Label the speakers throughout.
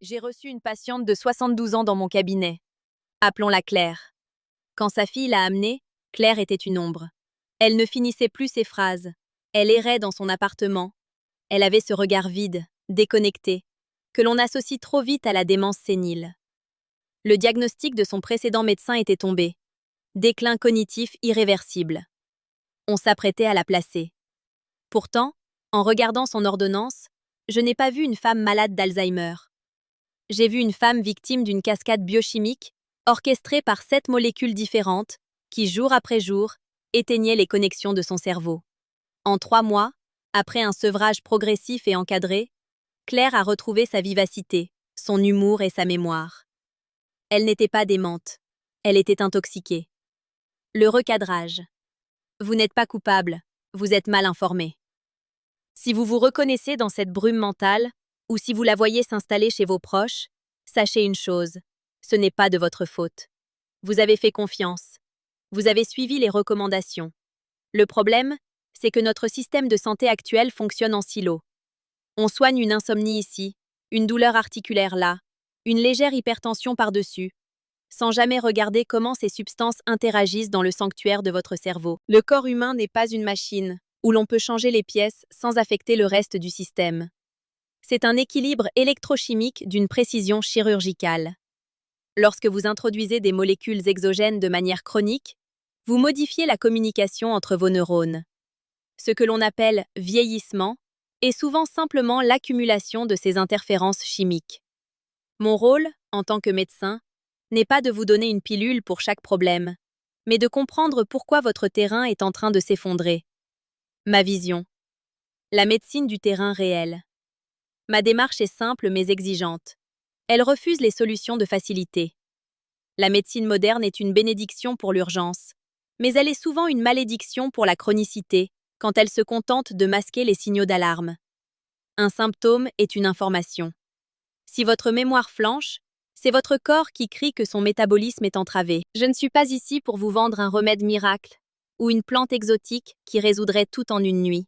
Speaker 1: J'ai reçu une patiente de 72 ans dans mon cabinet. Appelons-la Claire. Quand sa fille l'a amenée, Claire était une ombre. Elle ne finissait plus ses phrases. Elle errait dans son appartement. Elle avait ce regard vide, déconnecté, que l'on associe trop vite à la démence sénile. Le diagnostic de son précédent médecin était tombé. Déclin cognitif irréversible. On s'apprêtait à la placer. Pourtant, en regardant son ordonnance, je n'ai pas vu une femme malade d'Alzheimer. J'ai vu une femme victime d'une cascade biochimique orchestrée par 7 molécules différentes qui, jour après jour, éteignaient les connexions de son cerveau. En 3 mois, après un sevrage progressif et encadré, Claire a retrouvé sa vivacité, son humour et sa mémoire. Elle n'était pas démente, elle était intoxiquée. Le recadrage. Vous n'êtes pas coupable, vous êtes mal informé. Si vous vous reconnaissez dans cette brume mentale, ou si vous la voyez s'installer chez vos proches, sachez une chose, ce n'est pas de votre faute. Vous avez fait confiance. Vous avez suivi les recommandations. Le problème, c'est que notre système de santé actuel fonctionne en silo. On soigne une insomnie ici, une douleur articulaire là, une légère hypertension par-dessus, sans jamais regarder comment ces substances interagissent dans le sanctuaire de votre cerveau. Le corps humain n'est pas une machine, où l'on peut changer les pièces sans affecter le reste du système. C'est un équilibre électrochimique d'une précision chirurgicale. Lorsque vous introduisez des molécules exogènes de manière chronique, vous modifiez la communication entre vos neurones. Ce que l'on appelle vieillissement est souvent simplement l'accumulation de ces interférences chimiques. Mon rôle, en tant que médecin, n'est pas de vous donner une pilule pour chaque problème, mais de comprendre pourquoi votre terrain est en train de s'effondrer. Ma vision. La médecine du terrain réel. Ma démarche est simple mais exigeante. Elle refuse les solutions de facilité. La médecine moderne est une bénédiction pour l'urgence, mais elle est souvent une malédiction pour la chronicité quand elle se contente de masquer les signaux d'alarme. Un symptôme est une information. Si votre mémoire flanche, c'est votre corps qui crie que son métabolisme est entravé. Je ne suis pas ici pour vous vendre un remède miracle ou une plante exotique qui résoudrait tout en une nuit.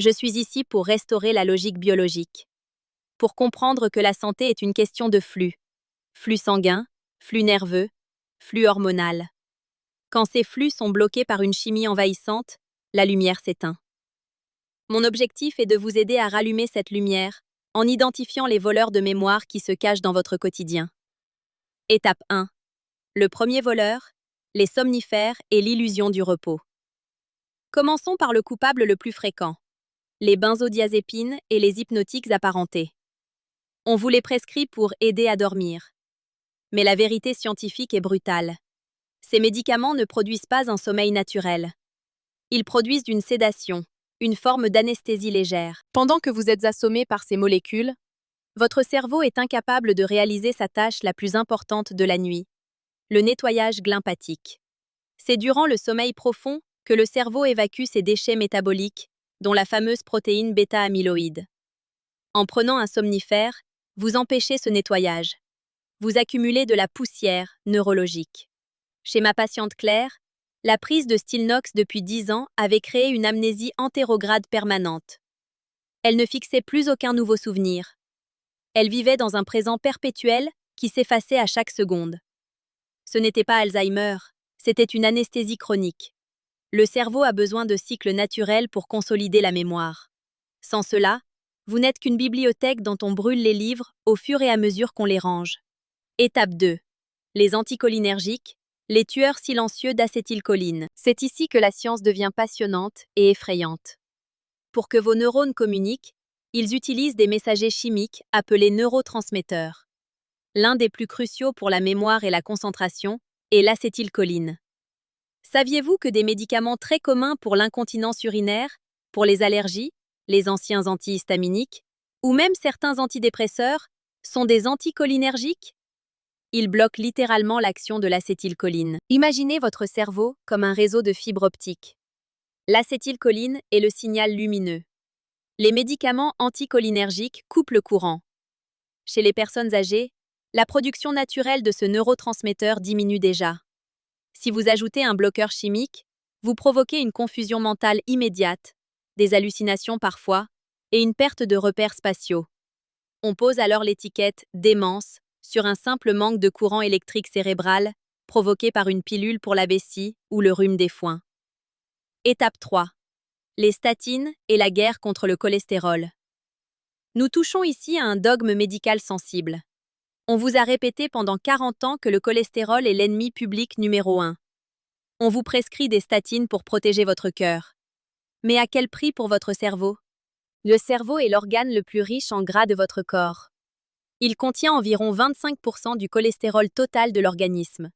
Speaker 1: Je suis ici pour restaurer la logique biologique, pour comprendre que la santé est une question de flux. Flux sanguin, flux nerveux, flux hormonal. Quand ces flux sont bloqués par une chimie envahissante, la lumière s'éteint. Mon objectif est de vous aider à rallumer cette lumière en identifiant les voleurs de mémoire qui se cachent dans votre quotidien. Étape 1. Le premier voleur, les somnifères et l'illusion du repos. Commençons par le coupable le plus fréquent, les benzodiazépines et les hypnotiques apparentés. On vous les prescrit pour aider à dormir. Mais la vérité scientifique est brutale. Ces médicaments ne produisent pas un sommeil naturel. Ils produisent une sédation, une forme d'anesthésie légère. Pendant que vous êtes assommé par ces molécules, votre cerveau est incapable de réaliser sa tâche la plus importante de la nuit, le nettoyage glymphatique. C'est durant le sommeil profond que le cerveau évacue ses déchets métaboliques, dont la fameuse protéine bêta-amyloïde. En prenant un somnifère, vous empêchez ce nettoyage. Vous accumulez de la poussière neurologique. Chez ma patiente Claire, la prise de Stilnox depuis 10 ans avait créé une amnésie antérograde permanente. Elle ne fixait plus aucun nouveau souvenir. Elle vivait dans un présent perpétuel qui s'effaçait à chaque seconde. Ce n'était pas Alzheimer, c'était une anesthésie chronique. Le cerveau a besoin de cycles naturels pour consolider la mémoire. Sans cela, vous n'êtes qu'une bibliothèque dont on brûle les livres au fur et à mesure qu'on les range. Étape 2. Les anticholinergiques, les tueurs silencieux d'acétylcholine. C'est ici que la science devient passionnante et effrayante. Pour que vos neurones communiquent, ils utilisent des messagers chimiques appelés neurotransmetteurs. L'un des plus cruciaux pour la mémoire et la concentration est l'acétylcholine. Saviez-vous que des médicaments très communs pour l'incontinence urinaire, pour les allergies, les anciens antihistaminiques, ou même certains antidépresseurs, sont des anticholinergiques? Ils bloquent littéralement l'action de l'acétylcholine. Imaginez votre cerveau comme un réseau de fibres optiques. L'acétylcholine est le signal lumineux. Les médicaments anticholinergiques coupent le courant. Chez les personnes âgées, la production naturelle de ce neurotransmetteur diminue déjà. Si vous ajoutez un bloqueur chimique, vous provoquez une confusion mentale immédiate, des hallucinations parfois, et une perte de repères spatiaux. On pose alors l'étiquette « démence » sur un simple manque de courant électrique cérébral provoqué par une pilule pour la vessie ou le rhume des foins. Étape 3. Les statines et la guerre contre le cholestérol. Nous touchons ici à un dogme médical sensible. On vous a répété pendant 40 ans que le cholestérol est l'ennemi public numéro 1. On vous prescrit des statines pour protéger votre cœur. Mais à quel prix pour votre cerveau? Le cerveau est l'organe le plus riche en gras de votre corps. Il contient environ 25% du cholestérol total de l'organisme.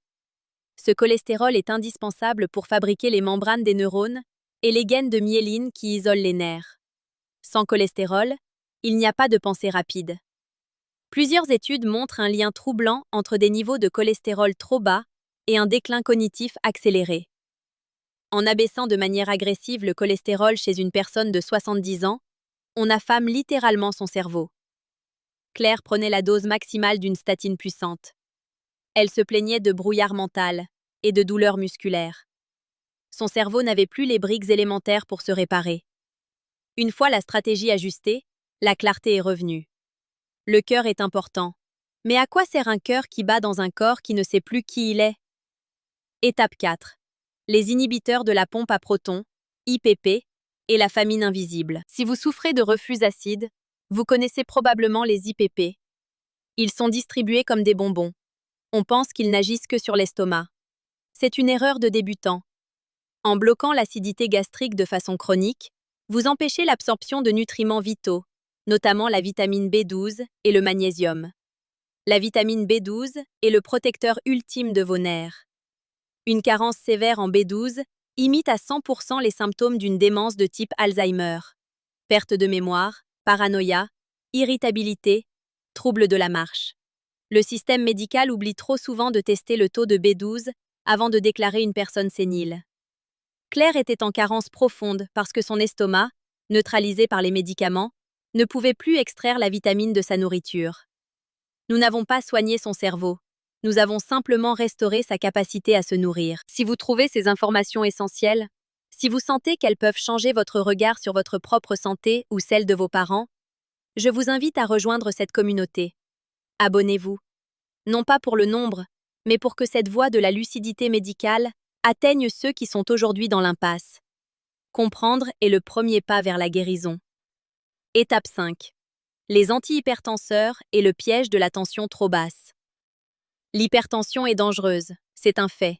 Speaker 1: Ce cholestérol est indispensable pour fabriquer les membranes des neurones et les gaines de myéline qui isolent les nerfs. Sans cholestérol, il n'y a pas de pensée rapide. Plusieurs études montrent un lien troublant entre des niveaux de cholestérol trop bas et un déclin cognitif accéléré. En abaissant de manière agressive le cholestérol chez une personne de 70 ans, on affame littéralement son cerveau. Claire prenait la dose maximale d'une statine puissante. Elle se plaignait de brouillard mental et de douleurs musculaires. Son cerveau n'avait plus les briques élémentaires pour se réparer. Une fois la stratégie ajustée, la clarté est revenue. Le cœur est important. Mais à quoi sert un cœur qui bat dans un corps qui ne sait plus qui il est? Étape 4. Les inhibiteurs de la pompe à protons, IPP, et la famine invisible. Si vous souffrez de reflux acide, vous connaissez probablement les IPP. Ils sont distribués comme des bonbons. On pense qu'ils n'agissent que sur l'estomac. C'est une erreur de débutant. En bloquant l'acidité gastrique de façon chronique, vous empêchez l'absorption de nutriments vitaux, notamment la vitamine B12 et le magnésium. La vitamine B12 est le protecteur ultime de vos nerfs. Une carence sévère en B12 imite à 100% les symptômes d'une démence de type Alzheimer. Perte de mémoire, paranoïa, irritabilité, troubles de la marche. Le système médical oublie trop souvent de tester le taux de B12 avant de déclarer une personne sénile. Claire était en carence profonde parce que son estomac, neutralisé par les médicaments, ne pouvait plus extraire la vitamine de sa nourriture. Nous n'avons pas soigné son cerveau. Nous avons simplement restauré sa capacité à se nourrir. Si vous trouvez ces informations essentielles, si vous sentez qu'elles peuvent changer votre regard sur votre propre santé ou celle de vos parents, je vous invite à rejoindre cette communauté. Abonnez-vous. Non pas pour le nombre, mais pour que cette voie de la lucidité médicale atteigne ceux qui sont aujourd'hui dans l'impasse. Comprendre est le premier pas vers la guérison. Étape 5. Les antihypertenseurs et le piège de la tension trop basse. L'hypertension est dangereuse, c'est un fait.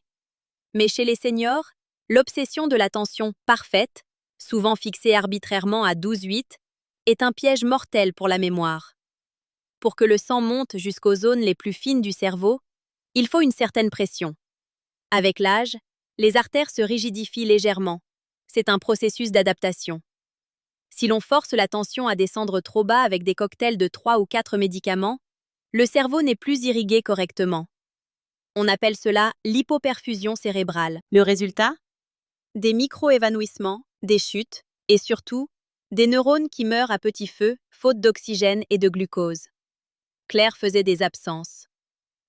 Speaker 1: Mais chez les seniors, l'obsession de la tension parfaite, souvent fixée arbitrairement à 12,8, est un piège mortel pour la mémoire. Pour que le sang monte jusqu'aux zones les plus fines du cerveau, il faut une certaine pression. Avec l'âge, les artères se rigidifient légèrement. C'est un processus d'adaptation. Si l'on force la tension à descendre trop bas avec des cocktails de 3 ou 4 médicaments, le cerveau n'est plus irrigué correctement. On appelle cela l'hypoperfusion cérébrale. Le résultat? Des micro-évanouissements, des chutes et surtout, des neurones qui meurent à petit feu, faute d'oxygène et de glucose. Claire faisait des absences.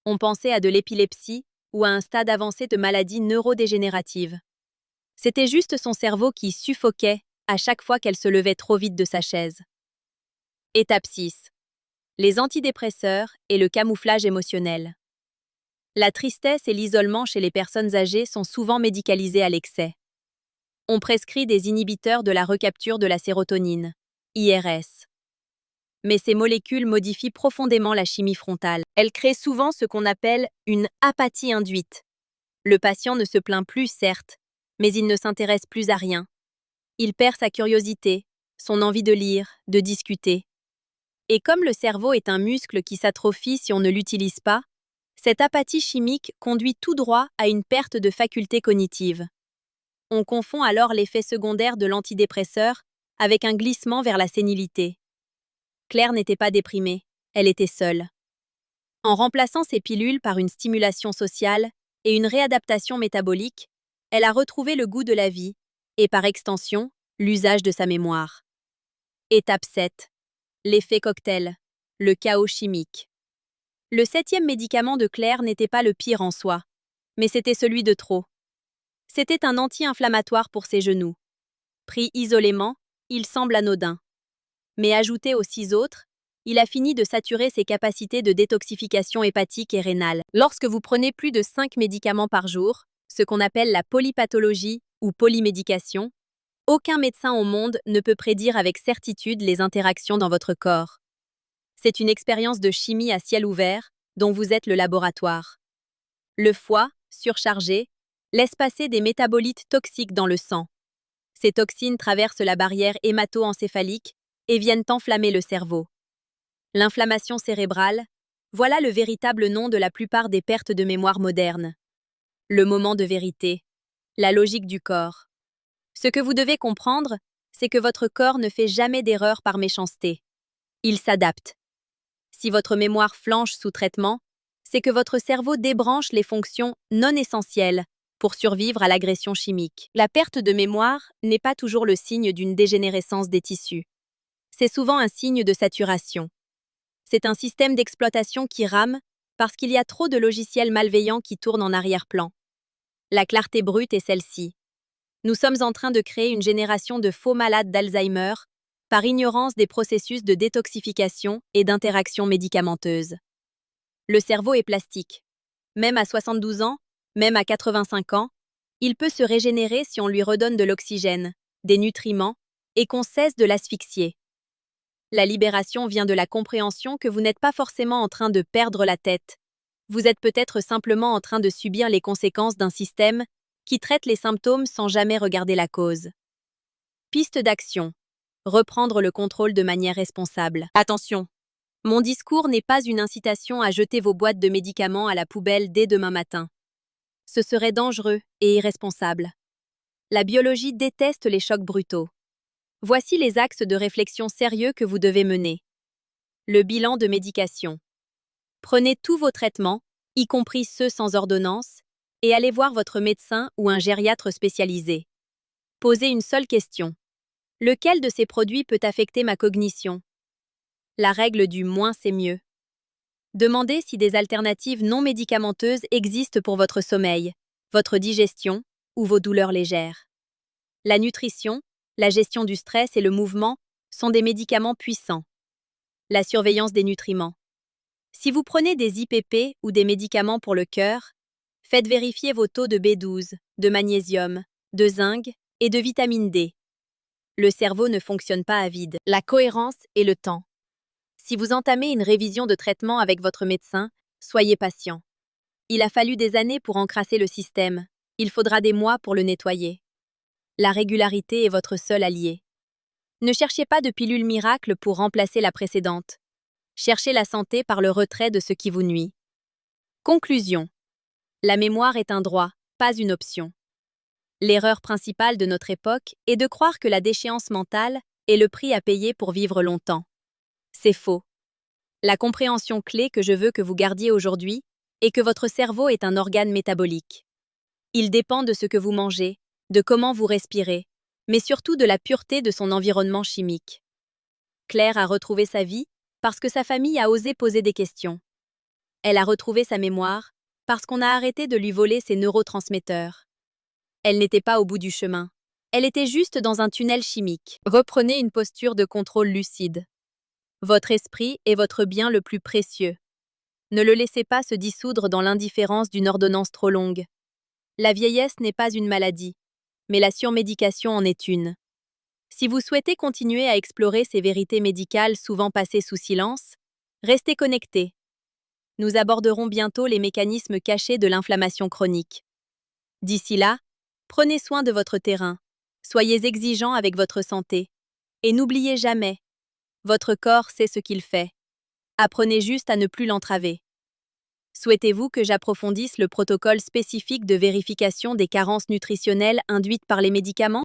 Speaker 1: On pensait à de l'épilepsie ou à un stade avancé de maladie neurodégénérative. C'était juste son cerveau qui suffoquait à chaque fois qu'elle se levait trop vite de sa chaise. Étape 6. Les antidépresseurs et le camouflage émotionnel. La tristesse et l'isolement chez les personnes âgées sont souvent médicalisés à l'excès. On prescrit des inhibiteurs de la recapture de la sérotonine, IRS. Mais ces molécules modifient profondément la chimie frontale. Elles créent souvent ce qu'on appelle une apathie induite. Le patient ne se plaint plus, certes, mais il ne s'intéresse plus à rien. Il perd sa curiosité, son envie de lire, de discuter. Et comme le cerveau est un muscle qui s'atrophie si on ne l'utilise pas, cette apathie chimique conduit tout droit à une perte de faculté cognitive. On confond alors l'effet secondaire de l'antidépresseur avec un glissement vers la sénilité. Claire n'était pas déprimée, elle était seule. En remplaçant ses pilules par une stimulation sociale et une réadaptation métabolique, elle a retrouvé le goût de la vie et, par extension, l'usage de sa mémoire. Étape 7. L'effet cocktail, le chaos chimique. Le 7e médicament de Claire n'était pas le pire en soi, mais c'était celui de trop. C'était un anti-inflammatoire pour ses genoux. Pris isolément, il semble anodin. Mais ajouté aux 6 autres, il a fini de saturer ses capacités de détoxification hépatique et rénale. Lorsque vous prenez plus de 5 médicaments par jour, ce qu'on appelle la polypathologie ou polymédication, aucun médecin au monde ne peut prédire avec certitude les interactions dans votre corps. C'est une expérience de chimie à ciel ouvert dont vous êtes le laboratoire. Le foie, surchargé, laisse passer des métabolites toxiques dans le sang. Ces toxines traversent la barrière hémato-encéphalique et viennent enflammer le cerveau. L'inflammation cérébrale, voilà le véritable nom de la plupart des pertes de mémoire modernes. Le moment de vérité, la logique du corps. Ce que vous devez comprendre, c'est que votre corps ne fait jamais d'erreur par méchanceté. Il s'adapte. Si votre mémoire flanche sous traitement, c'est que votre cerveau débranche les fonctions non essentielles pour survivre à l'agression chimique. La perte de mémoire n'est pas toujours le signe d'une dégénérescence des tissus. C'est souvent un signe de saturation. C'est un système d'exploitation qui rame parce qu'il y a trop de logiciels malveillants qui tournent en arrière-plan. La clarté brute est celle-ci. Nous sommes en train de créer une génération de faux malades d'Alzheimer par ignorance des processus de détoxification et d'interaction médicamenteuse. Le cerveau est plastique. Même à 72 ans, même à 85 ans, il peut se régénérer si on lui redonne de l'oxygène, des nutriments et qu'on cesse de l'asphyxier. La libération vient de la compréhension que vous n'êtes pas forcément en train de perdre la tête. Vous êtes peut-être simplement en train de subir les conséquences d'un système qui traite les symptômes sans jamais regarder la cause. Piste d'action. Reprendre le contrôle de manière responsable. Attention, mon discours n'est pas une incitation à jeter vos boîtes de médicaments à la poubelle dès demain matin. Ce serait dangereux et irresponsable. La biologie déteste les chocs brutaux. Voici les axes de réflexion sérieux que vous devez mener. Le bilan de médication. Prenez tous vos traitements, y compris ceux sans ordonnance, et allez voir votre médecin ou un gériatre spécialisé. Posez une seule question. Lequel de ces produits peut affecter ma cognition? La règle du moins c'est mieux. Demandez si des alternatives non médicamenteuses existent pour votre sommeil, votre digestion ou vos douleurs légères. La nutrition, la gestion du stress et le mouvement sont des médicaments puissants. La surveillance des nutriments. Si vous prenez des IPP ou des médicaments pour le cœur, faites vérifier vos taux de B12, de magnésium, de zinc et de vitamine D. Le cerveau ne fonctionne pas à vide. La cohérence et le temps. Si vous entamez une révision de traitement avec votre médecin, soyez patient. Il a fallu des années pour encrasser le système. Il faudra des mois pour le nettoyer. La régularité est votre seul allié. Ne cherchez pas de pilule miracle pour remplacer la précédente. Cherchez la santé par le retrait de ce qui vous nuit. Conclusion. La mémoire est un droit, pas une option. L'erreur principale de notre époque est de croire que la déchéance mentale est le prix à payer pour vivre longtemps. C'est faux. La compréhension clé que je veux que vous gardiez aujourd'hui est que votre cerveau est un organe métabolique. Il dépend de ce que vous mangez, de comment vous respirez, mais surtout de la pureté de son environnement chimique. Claire a retrouvé sa vie parce que sa famille a osé poser des questions. Elle a retrouvé sa mémoire parce qu'on a arrêté de lui voler ses neurotransmetteurs. Elle n'était pas au bout du chemin. Elle était juste dans un tunnel chimique. Reprenez une posture de contrôle lucide. Votre esprit est votre bien le plus précieux. Ne le laissez pas se dissoudre dans l'indifférence d'une ordonnance trop longue. La vieillesse n'est pas une maladie, mais la surmédication en est une. Si vous souhaitez continuer à explorer ces vérités médicales souvent passées sous silence, restez connectés. Nous aborderons bientôt les mécanismes cachés de l'inflammation chronique. D'ici là, prenez soin de votre terrain, soyez exigeants avec votre santé, et n'oubliez jamais, votre corps sait ce qu'il fait. Apprenez juste à ne plus l'entraver. Souhaitez-vous que j'approfondisse le protocole spécifique de vérification des carences nutritionnelles induites par les médicaments?